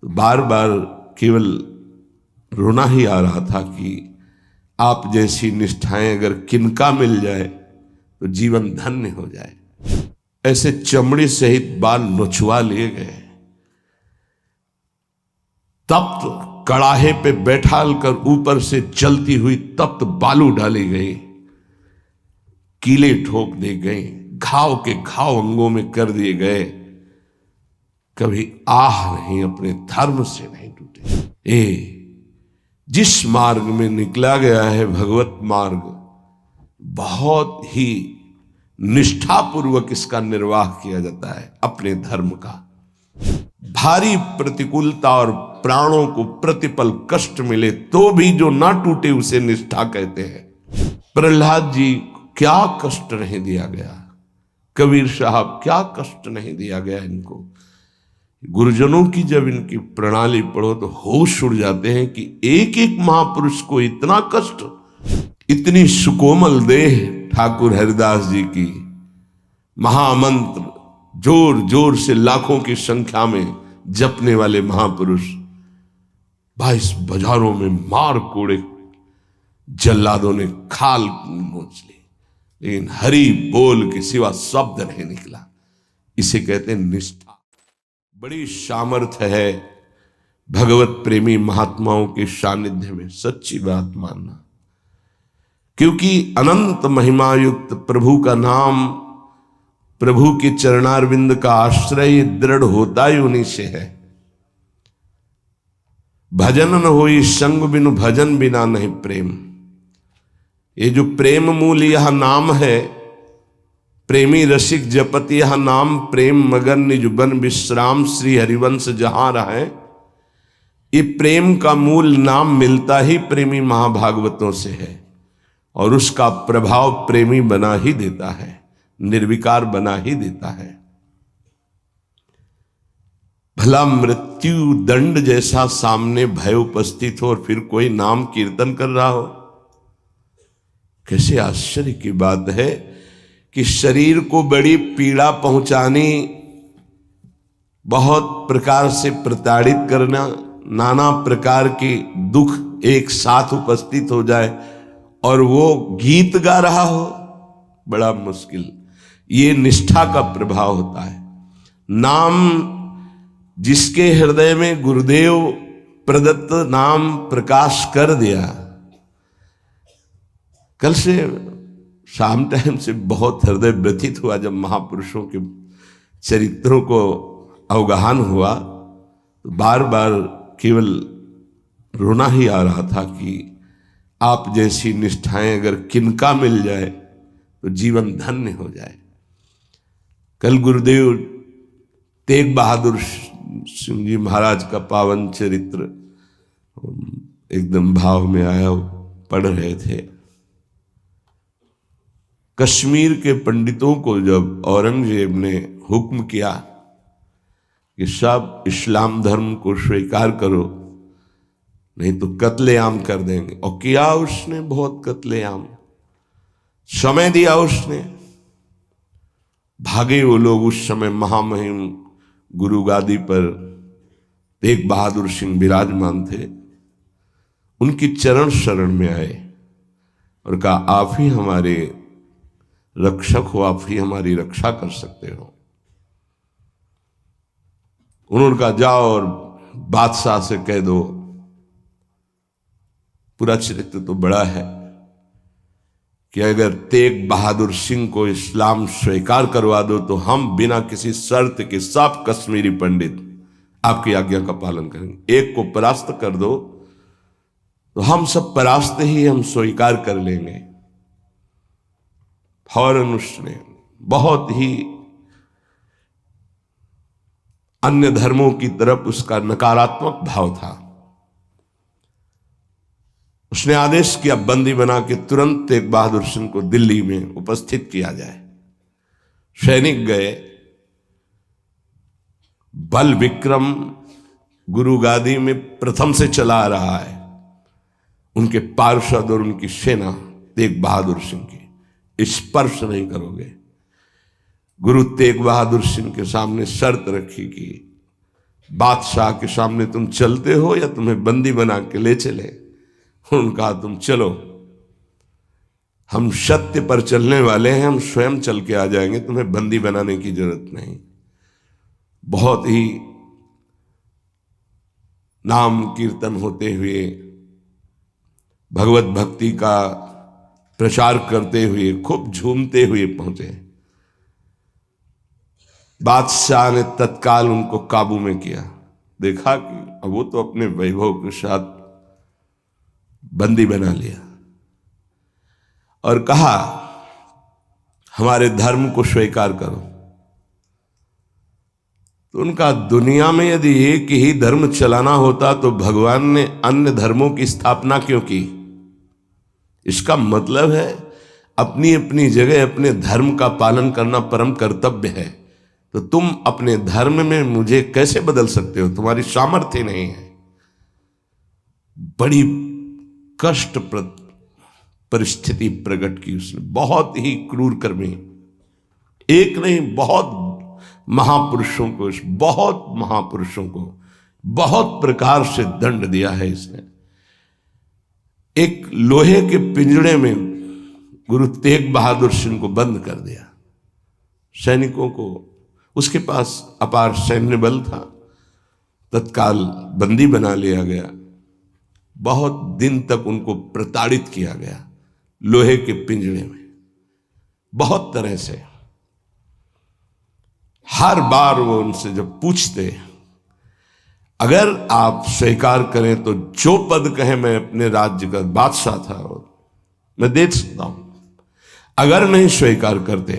तो बार बार केवल रोना ही आ रहा था कि आप जैसी निष्ठाएं अगर किनका मिल जाए तो जीवन धन्य हो जाए। ऐसे चमड़ी सहित बाल नोचवा लिए गए, तप्त कड़ाहे पे बैठाल कर ऊपर से जलती हुई तप्त बालू डाली गई, कीले ठोक दी गई, घाव के घाव अंगों में कर दिए गए। कभी आह नहीं, अपने धर्म से नहीं टूटे। जिस मार्ग में निकला गया है भगवत मार्ग, बहुत ही निष्ठापूर्वक इसका निर्वाह किया जाता है अपने धर्म का। भारी प्रतिकूलता और प्राणों को प्रतिपल कष्ट मिले तो भी जो ना टूटे उसे निष्ठा कहते हैं। प्रहलाद जी क्या कष्ट नहीं दिया गया, कबीर साहब क्या कष्ट नहीं दिया गया इनको। गुरुजनों की जब इनकी प्रणाली पढ़ो तो होश उड़ जाते हैं कि एक एक महापुरुष को इतना कष्ट, इतनी सुकोमल देह ठाकुर हरिदास जी की, महामंत्र जोर जोर से लाखों की संख्या में जपने वाले महापुरुष 22 बाजारों में मार कोड़े जल्लादों ने खाल नोच ली, लेकिन हरि बोल के सिवा शब्द नहीं निकला। इसे कहते हैं निष्ठा। बड़ी सामर्थ्य है भगवत प्रेमी महात्माओं के सानिध्य में, सच्ची बात मानना। क्योंकि अनंत महिमा युक्त प्रभु का नाम, प्रभु के चरणारविंद का आश्रय दृढ़ होता ही उन्हीं से है। भजन न होई संग बिनु भजन बिना नहीं प्रेम। ये जो प्रेम मूल यह नाम है, प्रेमी रसिक जपत यह नाम, प्रेम मगन निज बन विश्राम श्री हरिवंश जहां रहे। ये प्रेम का मूल नाम मिलता ही प्रेमी महाभागवतों से है और उसका प्रभाव प्रेमी बना ही देता है, निर्विकार बना ही देता है। भला मृत्यु दंड जैसा सामने भय उपस्थित हो और फिर कोई नाम कीर्तन कर रहा हो, कैसे आश्चर्य की बात है कि शरीर को बड़ी पीड़ा पहुंचानी, बहुत प्रकार से प्रताड़ित करना, नाना प्रकार के दुख एक साथ उपस्थित हो जाए और वो गीत गा रहा हो, बड़ा मुश्किल। ये निष्ठा का प्रभाव होता है। नाम जिसके हृदय में गुरुदेव प्रदत्त नाम प्रकाश कर दिया। कल से शाम टाइम से बहुत हृदय व्यथित हुआ जब महापुरुषों के चरित्रों को अवगाहन हुआ, तो बार बार केवल रोना ही आ रहा था कि आप जैसी निष्ठाएं अगर किनका मिल जाए तो जीवन धन्य हो जाए। कल गुरुदेव तेग बहादुर सिंह जी महाराज का पावन चरित्र एकदम भाव में आया, पढ़ रहे थे। कश्मीर के पंडितों को जब औरंगजेब ने हुक्म किया कि सब इस्लाम धर्म को स्वीकार करो नहीं तो कत्लेआम कर देंगे, और किया उसने बहुत कत्लेआम, समय दिया उसने। भागे वो लोग। उस समय महामहिम गुरु गादी पर तेग बहादुर सिंह विराजमान थे, उनकी चरण शरण में आए और कहा आप ही हमारे रक्षक हो, आप ही हमारी रक्षा कर सकते हो। उन्होंने कहा जाओ और बादशाह से कह दो। पूरा चरित्र तो बड़ा है कि अगर तेग बहादुर सिंह को इस्लाम स्वीकार करवा दो तो हम बिना किसी शर्त के सब कश्मीरी पंडित आपकी आज्ञा का पालन करेंगे। एक को परास्त कर दो तो हम सब परास्त ही हम स्वीकार कर लेंगे। फौरन उसने, बहुत ही अन्य धर्मों की तरफ उसका नकारात्मक भाव था, उसने आदेश किया बंदी बना के तुरंत तेग बहादुर सिंह को दिल्ली में उपस्थित किया जाए। सैनिक गए। बल विक्रम गुरु गादी में प्रथम से चला आ रहा है, उनके पार्षद और उनकी सेना तेग बहादुर सिंह की, स्पर्श नहीं करोगे। गुरु तेग बहादुर सिंह के सामने शर्त रखी कि बादशाह के सामने तुम चलते हो या तुम्हें बंदी बना के ले चले? उन्होंने कहा तुम चलो, हम सत्य पर चलने वाले हैं, हम स्वयं चल के आ जाएंगे, तुम्हें बंदी बनाने की जरूरत नहीं। बहुत ही नाम कीर्तन होते हुए, भगवत भक्ति का प्रचार करते हुए, खूब झूमते हुए पहुंचे। बादशाह ने तत्काल उनको काबू में किया। देखा कि वो तो अपने वैभव के साथ बंदी बना लिया और कहा हमारे धर्म को स्वीकार करो। तो उनका दुनिया में यदि एक ही धर्म चलाना होता तो भगवान ने अन्य धर्मों की स्थापना क्यों की? इसका मतलब है अपनी अपनी जगह अपने धर्म का पालन करना परम कर्तव्य है। तो तुम अपने धर्म में मुझे कैसे बदल सकते हो? तुम्हारी सामर्थ्य नहीं है। बड़ी कष्टप्रद परिस्थिति प्रकट की उसने, बहुत ही क्रूर कर्मी। एक नहीं, बहुत महापुरुषों को बहुत प्रकार से दंड दिया है इसने। एक लोहे के पिंजड़े में गुरु तेग बहादुर सिंह को बंद कर दिया। सैनिकों को, उसके पास अपार सैन्य बल था, तत्काल बंदी बना लिया गया। बहुत दिन तक उनको प्रताड़ित किया गया लोहे के पिंजड़े में, बहुत तरह से। हर बार वो उनसे जब पूछते, अगर आप स्वीकार करें तो जो पद कहे, मैं अपने राज्य का बादशाह था और मैं दे सकता हूं, अगर नहीं स्वीकार करते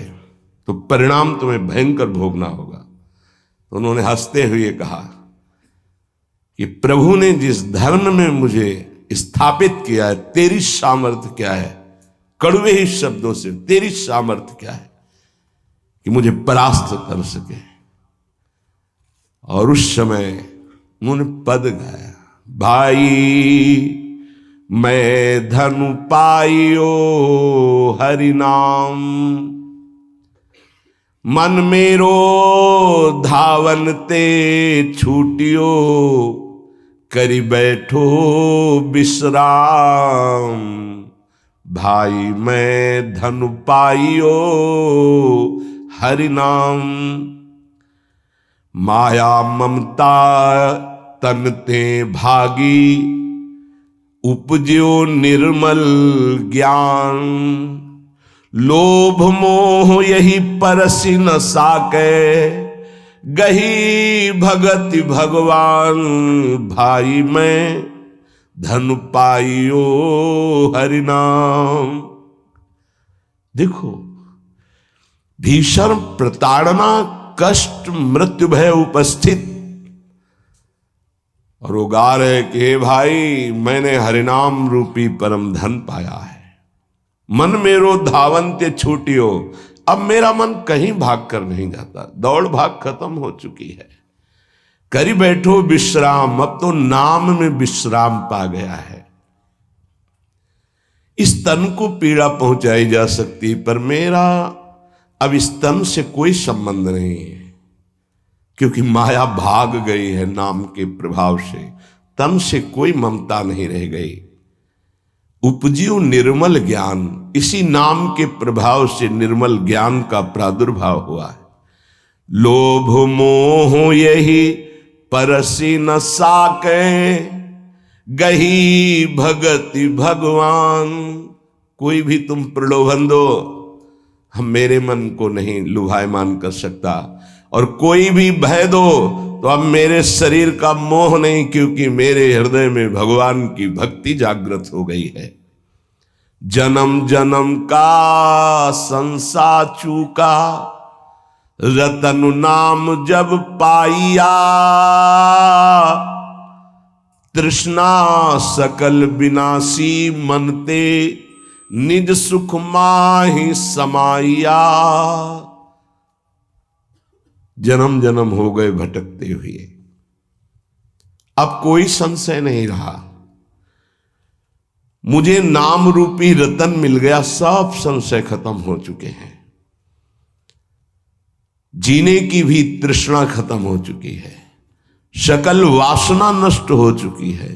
तो परिणाम तुम्हें भयंकर भोगना होगा। तो उन्होंने हंसते हुए कहा कि प्रभु ने जिस धर्म में मुझे स्थापित किया है, तेरी सामर्थ्य क्या है? कड़वे ही शब्दों से, तेरी सामर्थ्य क्या है कि मुझे परास्त कर सके? और उस समय उन्होंने पद गाया, भाई मैं धनु पाइयो हरि नाम, मन मेरो धावन ते छूटियो, करी बैठो विश्राम। भाई मैं धनु पाइयो हरि नाम, माया ममता तन ते भागी, उपज्यो निर्मल ज्ञान। लोभ मोह यही परसि न साके, गही भगति भगवान। भाई मैं धन पाइयो हरि नाम। देखो, भीषण प्रताड़ना, कष्ट, मृत्यु भय उपस्थित, और वो गा रहे कि भाई मैंने हरिनाम रूपी परम धन पाया है। मन मेरो धावन्ते छूटियो, अब मेरा मन कहीं भाग कर नहीं जाता, दौड़ भाग खत्म हो चुकी है। करी बैठो विश्राम, अब तो नाम में विश्राम पा गया है। इस तन को पीड़ा पहुंचाई जा सकती, पर मेरा अब इस तन से कोई संबंध नहीं है, क्योंकि माया भाग गई है नाम के प्रभाव से। तन से कोई ममता नहीं रह गई। उपजियो निर्मल ज्ञान, इसी नाम के प्रभाव से निर्मल ज्ञान का प्रादुर्भाव हुआ है। लोभ मोह यही परसि न साके, गही भगति भगवान। कोई भी तुम प्रलोभन दो, हम मेरे मन को नहीं लुभायमान कर सकता, और कोई भी भय दो तो अब मेरे शरीर का मोह नहीं, क्योंकि मेरे हृदय में भगवान की भक्ति जागृत हो गई है। जन्म जन्म का संसार चूका, रतन नाम जब पाइया। तृष्णा सकल विनाशी, मनते निज सुख माहि समाइया। जन्म जन्म हो गए भटकते हुए, अब कोई संशय नहीं रहा। मुझे नाम रूपी रतन मिल गया, सब संशय खत्म हो चुके हैं। जीने की भी तृष्णा खत्म हो चुकी है, सकल वासना नष्ट हो चुकी है,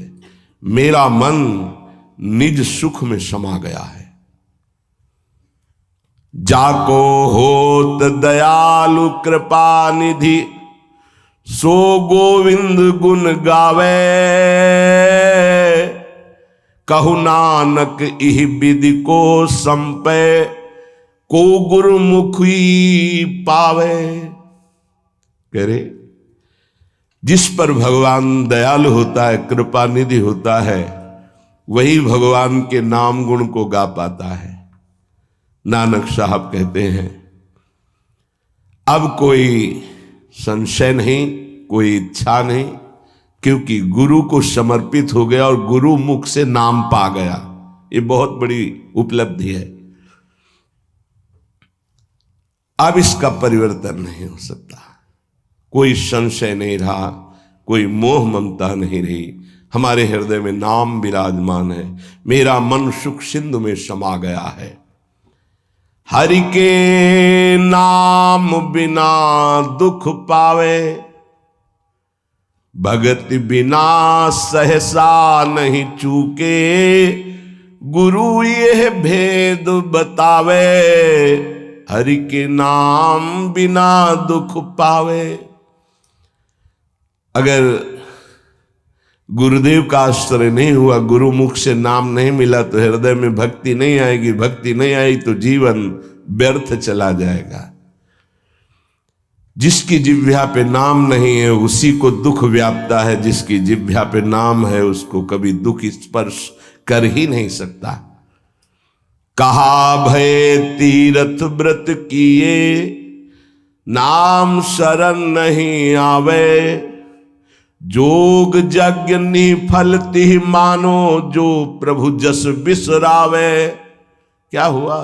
मेरा मन निज सुख में समा गया है। जाको होत दयालु कृपा निधि, सो गोविंद गुण गावे। कहु नानक इह विधि को संपे, को गुरुमुखी पावे। कह रहे जिस पर भगवान दयालु होता है, कृपा निधि होता है, वही भगवान के नाम गुण को गा पाता है। नानक साहब कहते हैं अब कोई संशय नहीं, कोई इच्छा नहीं, क्योंकि गुरु को समर्पित हो गया और गुरु मुख से नाम पा गया। ये बहुत बड़ी उपलब्धि है। अब इसका परिवर्तन नहीं हो सकता। कोई संशय नहीं रहा, कोई मोह ममता नहीं रही। हमारे हृदय में नाम विराजमान है। मेरा मन सुख सिंधु में समा गया है। हरि के नाम बिना दुख पावे, भगति बिना सहसा नहीं चूके। गुरु यह भेद बतावे, हरि के नाम बिना दुख पावे। अगर गुरुदेव का आश्रय नहीं हुआ, गुरुमुख से नाम नहीं मिला, तो हृदय में भक्ति नहीं आएगी। भक्ति नहीं आई तो जीवन व्यर्थ चला जाएगा। जिसकी जिह्वा पे नाम नहीं है उसी को दुख व्यापता है। जिसकी जिह्वा पे नाम है उसको कभी दुख स्पर्श कर ही नहीं सकता। कहा भय तीरथ व्रत किए, नाम शरण नहीं आवे। जोग यज्ञ निफल तिहि मानो, जो प्रभु जस बिसरावे। क्या हुआ?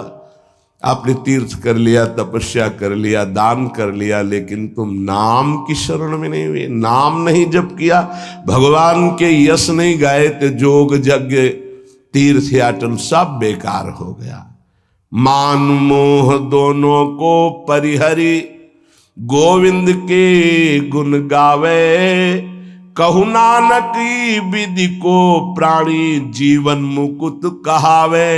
आपने तीर्थ कर लिया, तपस्या कर लिया, दान कर लिया, लेकिन तुम नाम की शरण में नहीं हुए। नाम नहीं जप किया, भगवान के यश नहीं गाए, तो जोग यज्ञ तीर्थ याटन सब बेकार हो गया। मान मोह दोनों को परिहरी, गोविंद के गुण गावे। कहु नानक विधि को प्राणी, जीवन मुकुट कहावे।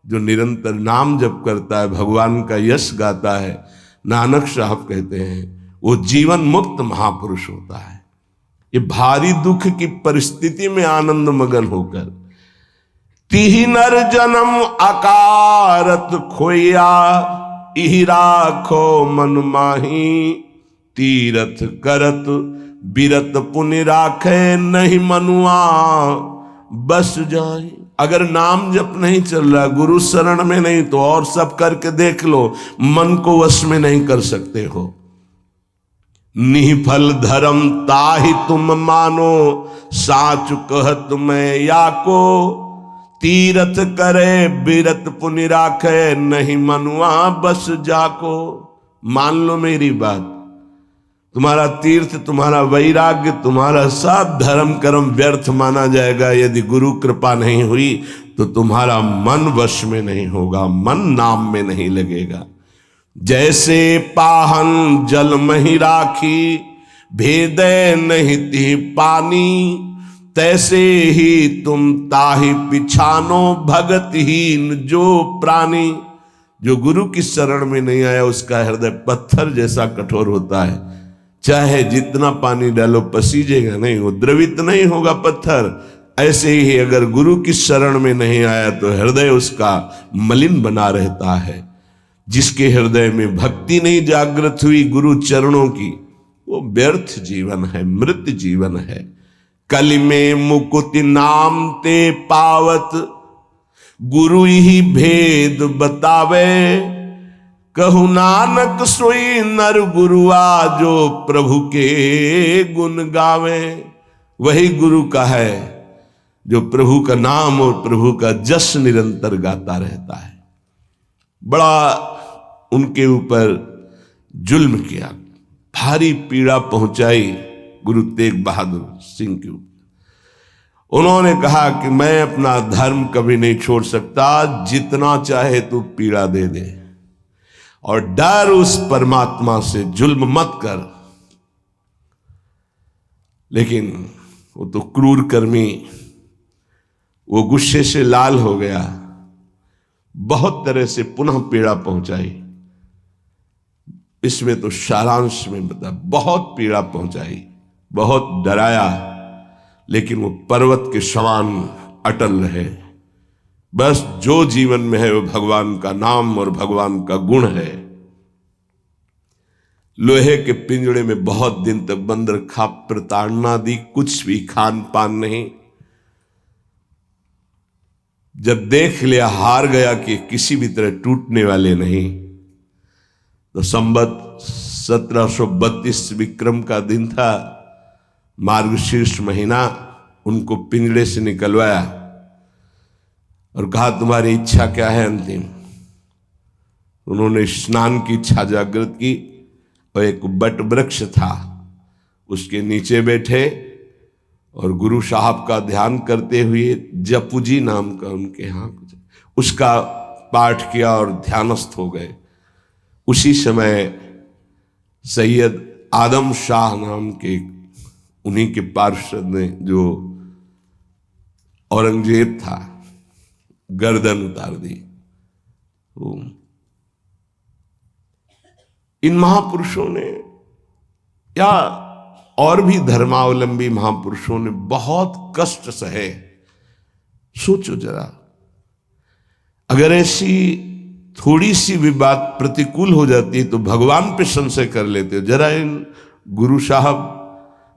जो निरंतर नाम जप करता है, भगवान का यश गाता है, नानक साहब कहते हैं वो जीवन मुक्त महापुरुष होता है। ये भारी दुख की परिस्थिति में आनंद मगन होकर, तिहि नर जन्म अकारत खोया, इहि राखो मन माही। तीरथ करत बिरत पुनि राखे, नहीं मनुआ बस जाए। अगर नाम जप नहीं चल रहा, गुरु शरण में नहीं, तो और सब करके देख लो, मन को वश में नहीं कर सकते हो। निफल धर्म ताहि तुम मानो, साच कहत मैं या को। तीरथ करे बिरत पुनि राखे, नहीं मनुआ बस जाको। मान लो मेरी बात, तुम्हारा तीर्थ, तुम्हारा वैराग्य, तुम्हारा सब धर्म कर्म व्यर्थ माना जाएगा यदि गुरु कृपा नहीं हुई तो तुम्हारा मन वश में नहीं होगा, मन नाम में नहीं लगेगा। जैसे पाहन जल मही राखी, भेदे नहीं ती पानी। तैसे ही तुम ताहि पिछानो, भगतहीन जो प्राणी। जो गुरु की शरण में नहीं आया उसका हृदय पत्थर जैसा कठोर होता है। चाहे जितना पानी डालो पसीजेगा नहीं, वो द्रवित नहीं होगा पत्थर। ऐसे ही अगर गुरु की शरण में नहीं आया तो हृदय उसका मलिन बना रहता है। जिसके हृदय में भक्ति नहीं जागृत हुई गुरु चरणों की, वो व्यर्थ जीवन है, मृत जीवन है। कलि में मुकुति नाम ते पावत, गुरु ही भेद बतावे। कहु नानक सोई नर गुरुआ, जो प्रभु के गुण गावे। वही गुरु का है जो प्रभु का नाम और प्रभु का जस निरंतर गाता रहता है। बड़ा उनके ऊपर जुल्म किया, भारी पीड़ा पहुंचाई गुरु तेग बहादुर सिंह के ऊपर। उन्होंने कहा कि मैं अपना धर्म कभी नहीं छोड़ सकता, जितना चाहे तू पीड़ा दे दे, और डर उस परमात्मा से, जुल्म मत कर। लेकिन वो तो क्रूर कर्मी, वो गुस्से से लाल हो गया, बहुत तरह से पुनः पीड़ा पहुंचाई। इसमें तो सारांश में बता, बहुत पीड़ा पहुंचाई, बहुत डराया, लेकिन वो पर्वत के समान अटल रहे। बस जो जीवन में है वो भगवान का नाम और भगवान का गुण है। लोहे के पिंजड़े में बहुत दिन तक बंद रखा, प्रताड़ना दी, कुछ भी खान पान नहीं। जब देख लिया हार गया कि किसी भी तरह टूटने वाले नहीं, तो संवत 1732 विक्रम का दिन था, मार्गशीर्ष महीना। उनको पिंजड़े से निकलवाया और कहा तुम्हारी इच्छा क्या है अंतिम। उन्होंने स्नान की इच्छा जागृत की और एक बट वृक्ष था उसके नीचे बैठे और गुरु साहब का ध्यान करते हुए जपुजी नाम का उनके यहाँ उसका पाठ किया और ध्यानस्थ हो गए। उसी समय सैयद आदम शाह नाम के उन्हीं के पार्षद ने, जो औरंगजेब था, गर्दन उतार दी। इन महापुरुषों ने या और भी धर्मावलंबी महापुरुषों ने बहुत कष्ट सहे। सोचो जरा, अगर ऐसी थोड़ी सी भी बात प्रतिकूल हो जाती है तो भगवान पे संशय कर लेते हो। जरा इन गुरु साहब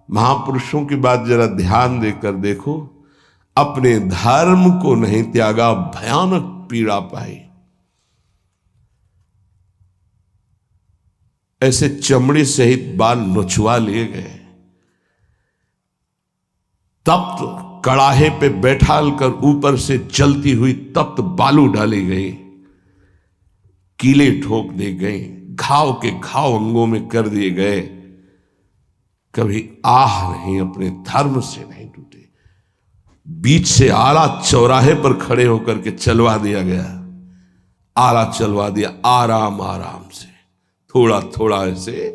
महापुरुषों की बात जरा ध्यान देकर देखो। अपने धर्म को नहीं त्यागा, भयानक पीड़ा पाई। ऐसे चमड़ी सहित बाल नोचवा लिए गए, तप्त कड़ाहे पे बैठाल कर ऊपर से जलती हुई तप्त बालू डाली गई, कीले ठोक दी गई, घाव के घाव अंगों में कर दिए गए। कभी आह नहीं, अपने धर्म से नहीं टूटे। बीच से आला चौराहे पर खड़े होकर के चलवा दिया गया, आला चलवा दिया, आराम आराम से, थोड़ा थोड़ा ऐसे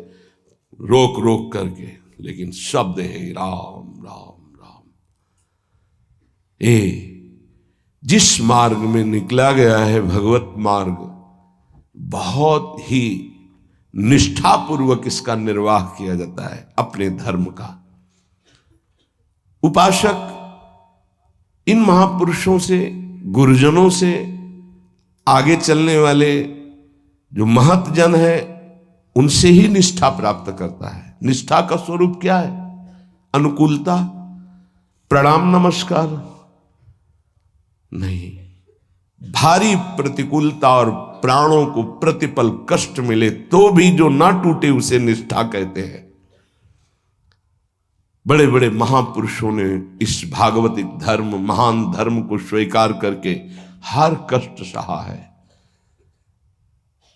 रोक रोक करके, लेकिन शब्द है राम राम राम। जिस मार्ग में निकला गया है भगवत मार्ग, बहुत ही निष्ठापूर्वक इसका निर्वाह किया जाता है अपने धर्म का। उपासक इन महापुरुषों से, गुरुजनों से, आगे चलने वाले जो महतजन है, उनसे ही निष्ठा प्राप्त करता है। निष्ठा का स्वरूप क्या है? अनुकूलता, प्रणाम नमस्कार नहीं, भारी प्रतिकूलता और प्राणों को प्रतिपल कष्ट मिले तो भी जो ना टूटे उसे निष्ठा कहते हैं। बड़े बड़े महापुरुषों ने इस भागवतिक धर्म, महान धर्म को स्वीकार करके हर कष्ट सहा है।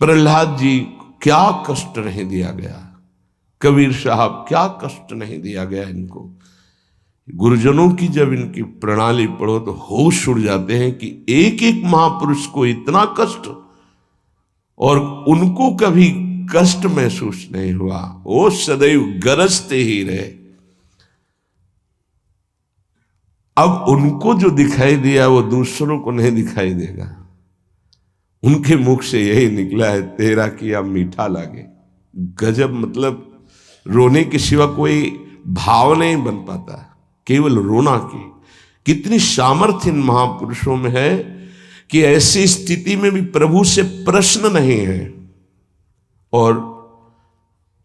प्रहलाद जी क्या कष्ट नहीं दिया गया, कबीर साहब क्या कष्ट नहीं दिया गया इनको। गुरुजनों की जब इनकी प्रणाली पढ़ो तो होश उड़ जाते हैं कि एक एक महापुरुष को इतना कष्ट और उनको कभी कष्ट महसूस नहीं हुआ, वो सदैव गरजते ही रहे। अब उनको जो दिखाई दिया वो दूसरों को नहीं दिखाई देगा। उनके मुख से यही निकला है, तेरा किया मीठा लागे। गजब, मतलब रोने के सिवा कोई भाव नहीं बन पाता, केवल रोना की। कितनी सामर्थ्य इन महापुरुषों में है कि ऐसी स्थिति में भी प्रभु से प्रश्न नहीं है और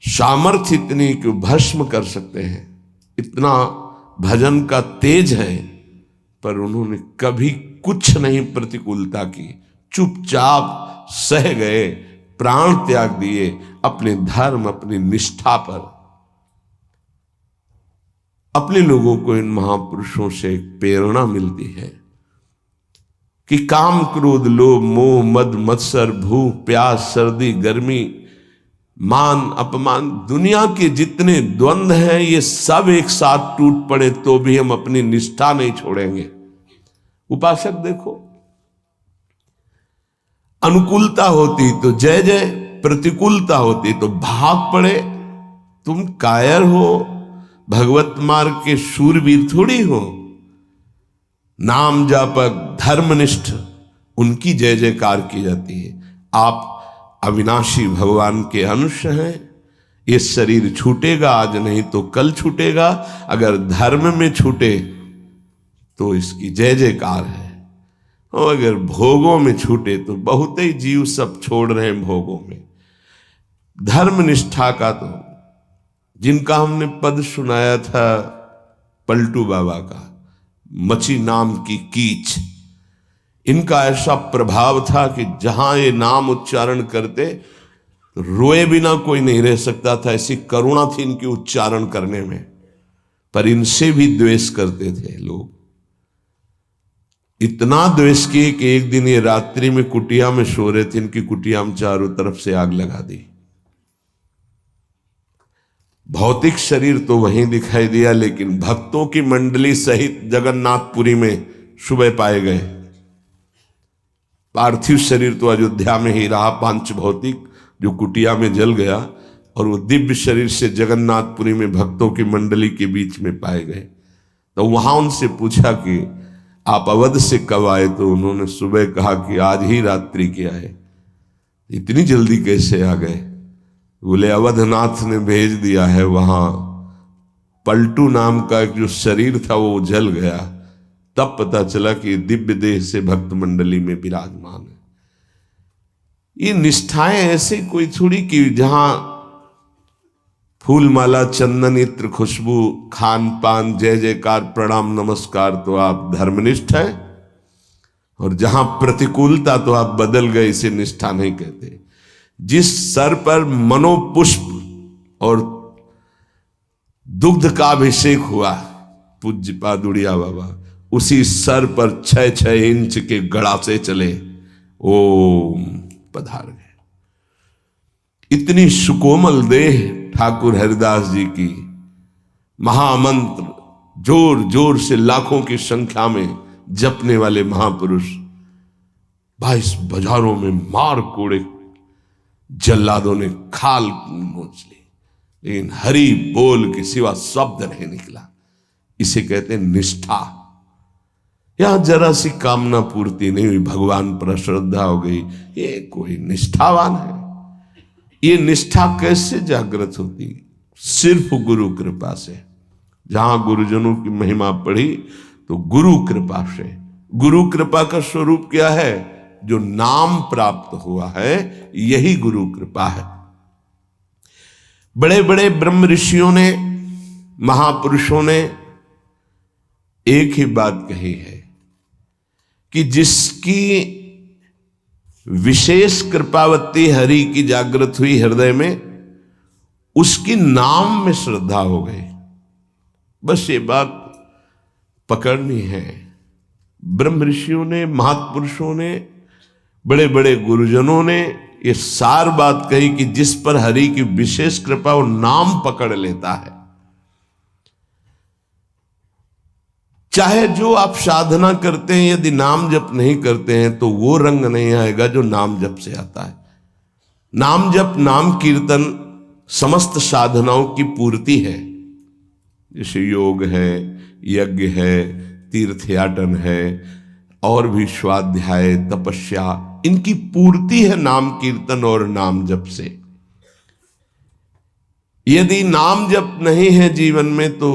सामर्थ्य इतनी कि भस्म कर सकते हैं। इतना भजन का तेज है, पर उन्होंने कभी कुछ नहीं प्रतिकूलता की, चुपचाप सह गए, प्राण त्याग दिए अपने धर्म, अपनी निष्ठा पर। अपने लोगों को इन महापुरुषों से एक प्रेरणा मिलती है कि काम, क्रोध, लोभ, मोह, मद, मत्सर, भूख, प्यास, सर्दी, गर्मी, मान, अपमान, दुनिया के जितने द्वंद्व हैं ये सब एक साथ टूट पड़े तो भी हम अपनी निष्ठा नहीं छोड़ेंगे। उपासक देखो, अनुकूलता होती तो जय जय, प्रतिकूलता होती तो भाग पड़े। तुम कायर हो, भगवत मार्ग के शूरवीर थोड़ी हो। नाम जापक धर्मनिष्ठ उनकी जय जयकार की जाती है। आप अविनाशी भगवान के अंश हैं। ये शरीर छूटेगा, आज नहीं तो कल छूटेगा। अगर धर्म में छूटे तो इसकी जय जयकार है, और अगर भोगों में छूटे तो बहुत ही जीव सब छोड़ रहे हैं भोगों में। धर्म निष्ठा का तो जिनका हमने पद सुनाया था पलटू बाबा का, मची नाम की कीच, इनका ऐसा प्रभाव था कि जहां ये नाम उच्चारण करते तो रोए बिना कोई नहीं रह सकता था। ऐसी करुणा थी इनकी उच्चारण करने में। पर इनसे भी द्वेष करते थे लोग, इतना द्वेष किए कि एक दिन ये रात्रि में कुटिया में सो रहे थे, इनकी कुटिया में चारों तरफ से आग लगा दी। भौतिक शरीर तो वहीं दिखाई दिया, लेकिन भक्तों की मंडली सहित जगन्नाथपुरी में सुबह पाए गए। पार्थिव शरीर तो अयोध्या में ही रहा, पांच भौतिक जो कुटिया में जल गया, और वो दिव्य शरीर से जगन्नाथपुरी में भक्तों की मंडली के बीच में पाए गए। तो वहां उनसे पूछा कि आप अवध से कब आए? तो उन्होंने सुबह कहा कि आज ही रात्रि के आए। इतनी जल्दी कैसे आ गए? बोले अवधनाथ ने भेज दिया है। वहां पलटू नाम का एक जो शरीर था वो जल गया, तब पता चला कि दिव्य देह से भक्त मंडली में विराजमान है। ये निष्ठाएं ऐसे कोई थोड़ी कि जहां फूल माला चंदन इत्र खुशबू खान पान जय जयकार प्रणाम नमस्कार तो आप धर्मनिष्ठ हैं, और जहां प्रतिकूलता तो आप बदल गए, इसे निष्ठा नहीं कहते। जिस सर पर मनोपुष्प और दुग्ध का अभिषेक हुआ पूज्य पादुड़िया बाबा, उसी सर पर 6-6 इंच के गड़ासे चले, ओम पधार गए। इतनी सुकोमल देह ठाकुर हरिदास जी की, महामंत्र जोर जोर से लाखों की संख्या में जपने वाले महापुरुष 22 बाजारों में मार कोड़े जल्लादों ने खाल नोच ली, लेकिन हरि बोल के सिवा शब्द नहीं निकला। इसे कहते हैं निष्ठा। यहां जरा सी कामना पूर्ति नहीं हुई, भगवान पर श्रद्धा हो गई, ये कोई निष्ठावान है? ये निष्ठा कैसे जागृत होती? सिर्फ गुरु कृपा से। जहां गुरुजनों की महिमा पढ़ी तो गुरु कृपा से। गुरु कृपा का स्वरूप क्या है? जो नाम प्राप्त हुआ है यही गुरु कृपा है। बड़े बड़े ब्रह्म ऋषियों ने, महापुरुषों ने एक ही बात कही है कि जिसकी विशेष कृपावती हरि की जागृत हुई हृदय में, उसकी नाम में श्रद्धा हो गई। बस ये बात पकड़नी है। ब्रह्म ऋषियों ने, महापुरुषों ने, बड़े बड़े गुरुजनों ने ये सार बात कही कि जिस पर हरि की विशेष कृपा वो नाम पकड़ लेता है। चाहे जो आप साधना करते हैं, यदि नाम जप नहीं करते हैं तो वो रंग नहीं आएगा जो नाम जप से आता है। नाम जप, नाम कीर्तन समस्त साधनाओं की पूर्ति है। जैसे योग है, यज्ञ है, तीर्थयाटन है, और भी स्वाध्याय तपस्या, इनकी पूर्ति है नाम कीर्तन और नाम जप से। यदि नाम जप नहीं है जीवन में तो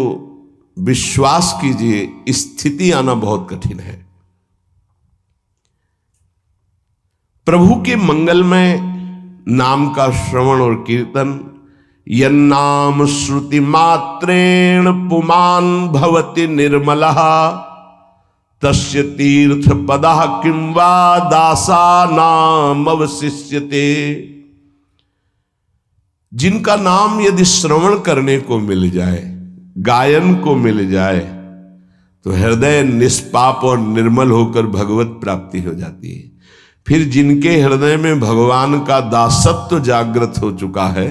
विश्वास कीजिए स्थिति आना बहुत कठिन है। प्रभु के मंगल में नाम का श्रवण और कीर्तन, यन्नाम श्रुति मात्रेण पुमान भवति निर्मलः तस्य तीर्थ पदः किं वा दासानाम अवशिष्यते। जिनका नाम यदि श्रवण करने को मिल जाए, गायन को मिल जाए, तो हृदय निष्पाप और निर्मल होकर भगवत प्राप्ति हो जाती है। फिर जिनके हृदय में भगवान का दासत्व जागृत हो चुका है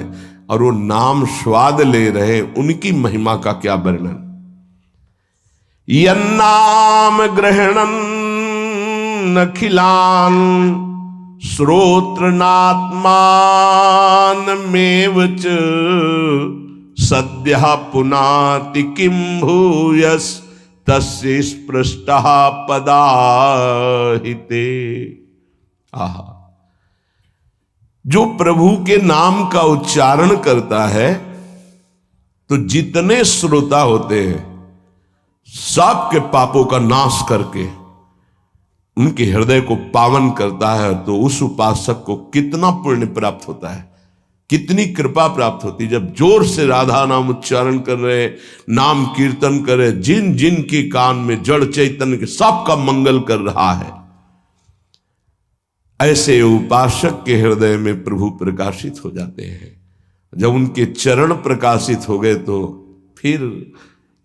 और वो नाम स्वाद ले रहे, उनकी महिमा का क्या वर्णन। यन्नाम ग्रहणन अखिलान श्रोत्रनात्मानमेव च सद्यः पुनाति किं भूयस् तस्य स्पृष्टः पदाहिते। आहा, जो प्रभु के नाम का उच्चारण करता है तो जितने श्रोता होते हैं सबके पापों का नाश करके उनके हृदय को पावन करता है। तो उस उपासक को कितना पुण्य प्राप्त होता है, कितनी कृपा प्राप्त होती है। जब जोर से राधा नाम उच्चारण कर रहे, नाम कीर्तन कर रहे, जिन जिन के कान में जड़ चैतन्य के सबका मंगल कर रहा है, ऐसे उपासक के हृदय में प्रभु प्रकाशित हो जाते हैं। जब उनके चरण प्रकाशित हो गए तो फिर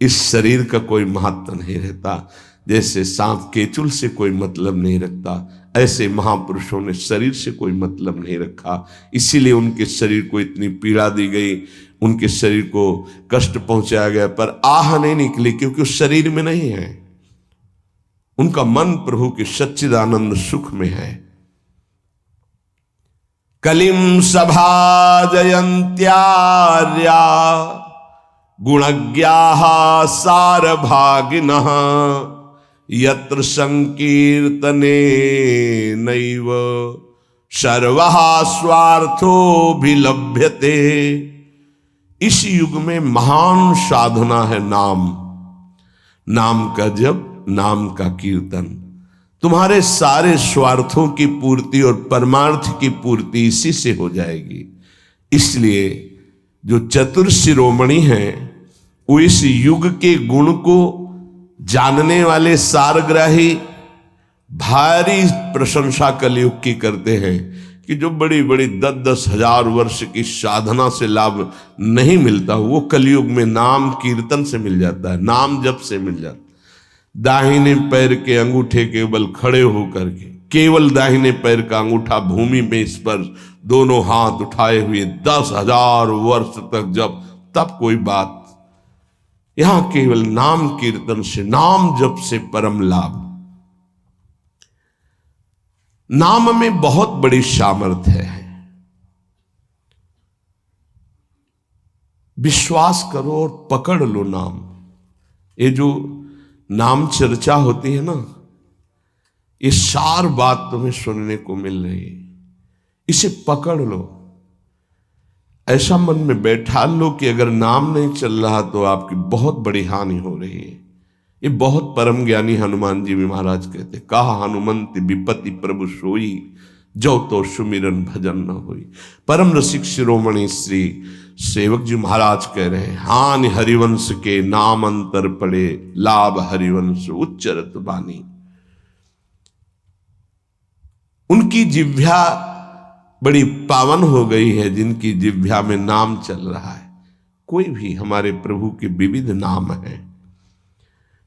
इस शरीर का कोई महत्व नहीं रहता। जैसे सांप केचुल से कोई मतलब नहीं रखता, ऐसे महापुरुषों ने शरीर से कोई मतलब नहीं रखा। इसीलिए उनके शरीर को इतनी पीड़ा दी गई, उनके शरीर को कष्ट पहुंचाया गया, पर आह नहीं निकली क्योंकि उस शरीर में नहीं है। उनका मन प्रभु के सच्चिदानंद सुख में है। कलिम सभाजयन्त्यार्या गुणज्ञाः सारभागिनः यत्र संकीर्तने नैव सर्वः स्वार्थोऽभिलभ्यते। इस युग में महान साधना है नाम, नाम का जप, नाम का कीर्तन। तुम्हारे सारे स्वार्थों की पूर्ति और परमार्थ की पूर्ति इसी से हो जाएगी। इसलिए जो चतुर शिरोमणि हैं वो इस युग के गुण को जानने वाले सारग्राही भारी प्रशंसा कलयुग की करते हैं कि जो बड़ी बड़ी 10-10 हजार वर्ष की साधना से लाभ नहीं मिलता वो कलयुग में नाम कीर्तन से मिल जाता है, नाम जप से मिल जाता है। दाहिने पैर के अंगूठे के बल खड़े होकर के केवल दाहिने पैर का अंगूठा भूमि में स्पर्श, दोनों हाथ उठाए हुए 10,000 वर्ष तक जब, तब कोई बात। यहां केवल नाम कीर्तन से, नाम जप से परम लाभ। नाम में बहुत बड़ी सामर्थ्य है। विश्वास करो और पकड़ लो नाम। ये जो नाम चर्चा होती है ना, ये सार बात तुम्हें सुनने को मिल रही है, इसे पकड़ लो, ऐसा मन में बैठा लो कि अगर नाम नहीं चल रहा तो आपकी बहुत बड़ी हानि हो रही है। ये बहुत परम ज्ञानी हनुमान जी भी महाराज कहते, कहा हनुमंत विपत्ति प्रभु सोई जो तो सुमिरन भजन न होई। परम रसिक शिरोमणि श्री सेवक जी महाराज कह रहे हैं, हानि हरिवंश के नाम अंतर पड़े, लाभ हरिवंश उच्चरत बानी। उनकी जिह्वा बड़ी पावन हो गई है जिनकी जिह्वा में नाम चल रहा है। कोई भी हमारे प्रभु के विविध नाम हैं,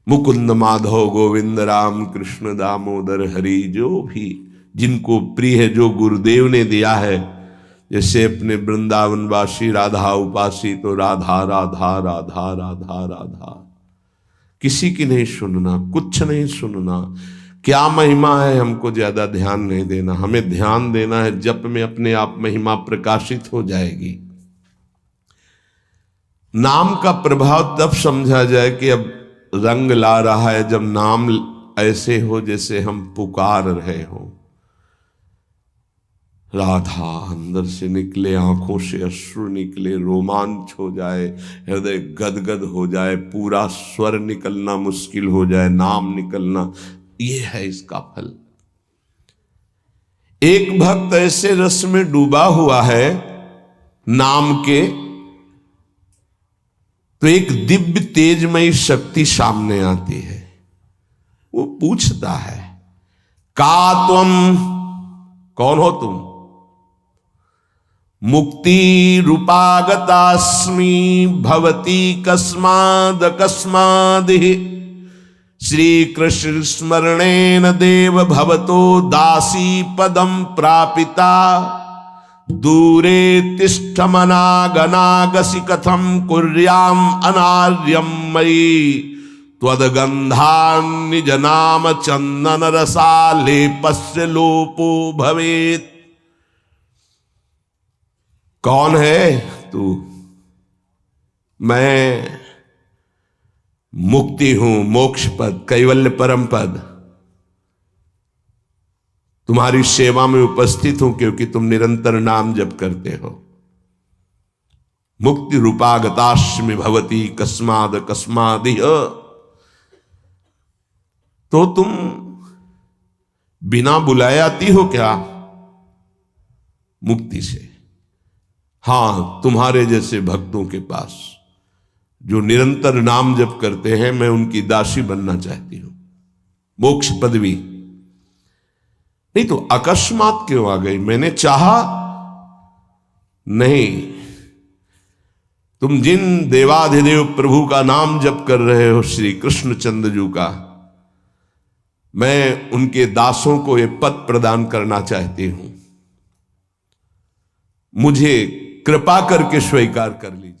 मुकुंद माधव गोविंद राम कृष्ण दामोदर हरि, जो भी जिनको प्रिय है, जो गुरुदेव ने दिया है। जैसे अपने वृंदावनवासी राधा उपासी तो राधा राधा राधा राधा राधा, किसी की नहीं सुनना, कुछ नहीं सुनना। क्या महिमा है हमको ज्यादा ध्यान नहीं देना, हमें ध्यान देना है जप में अपने आप महिमा प्रकाशित हो जाएगी। नाम का प्रभाव तब समझा जाए कि अब रंग ला रहा है जब नाम ऐसे हो जैसे हम पुकार रहे हो। राधा अंदर से निकले, आंखों से अश्रु निकले, रोमांच हो जाए, हृदय गदगद हो जाए, पूरा स्वर निकलना मुश्किल हो जाए, नाम निकलना, ये है इसका फल। एक भक्त ऐसे रस में डूबा हुआ है नाम के, तो एक दिव्य तेजमयी शक्ति सामने आती है। वो पूछता है, का तुम, कौन हो तुम? मुक्ति रूपागतास्मि भवती कस्माद कस्मादिहि, श्री कृष्ण स्मरणेन देव भवतो दासी पदम प्रापिता, दूरे तिष्ठमनागनागसि कथम कुर्याम अनार्यम मयि, त्वदगंधान् निज नाम चंदन रसालेपस्य लोपो भवेत्। कौन है तू? मैं मुक्ति हूं, मोक्ष पद, कैवल्य परम पद, तुम्हारी सेवा में उपस्थित हूं क्योंकि तुम निरंतर नाम जप करते हो। मुक्ति रूपागताश्मि भवती कस्माद कस्मादिह। तो तुम बिना बुलाए आती हो क्या मुक्ति से? हां, तुम्हारे जैसे भक्तों के पास जो निरंतर नाम जप करते हैं, मैं उनकी दासी बनना चाहती हूं, मोक्ष पदवी। नहीं तो अकस्मात क्यों आ गई? मैंने चाहा नहीं। तुम जिन देवाधिदेव प्रभु का नाम जप कर रहे हो, श्री कृष्ण चंद्र जी का, मैं उनके दासों को यह पद प्रदान करना चाहती हूं। मुझे कृपा करके स्वीकार कर लीजिए।